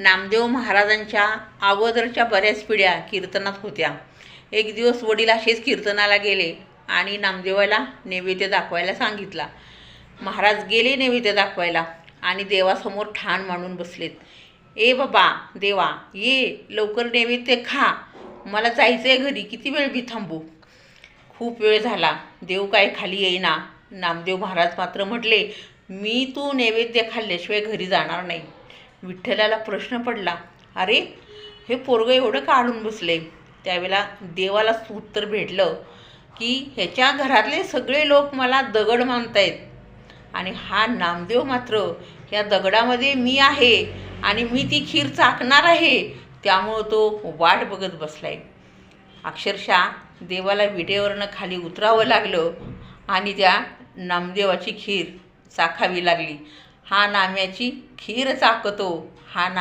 नामदेव महाराजांच्या अगोदरच्या बऱ्याच पिढ्या कीर्तनात होत्या. एक दिवस वडील असेच कीर्तनाला गेले आणि नामदेवाला नैवेद्य दाखवायला सांगितला. महाराज गेले नैवेद्य दाखवायला आणि देवासमोर ठाण मांडून बसलेत. ए बाबा देवा, ये लवकर नैवेद्य खा, मला जायचं आहे घरी, किती वेळ बी थांबू. खूप वेळ झाला, देव काय खाली येईना. नामदेव महाराज मात्र म्हटले, मी तू नैवेद्य खाल्ल्याशिवाय घरी जाणार नाही. विठ्ठलाला प्रश्न पडला, अरे हे पोरगं एवढं काढून बसले. त्यावेळेला देवाला उत्तर भेटलं की ह्याच्या घरातले सगळे लोक मला दगड मानतायत आणि हा नामदेव मात्र या दगडामध्ये मी आहे आणि मी ती खीर चाकणार आहे, त्यामुळं तो वाट बघत बसलाय. अक्षरशः देवाला विटेवरनं खाली उतरावं लागलं आणि त्या नामदेवाची खीर चाखावी लागली. हा नाम्याची खीर चाकतो, हा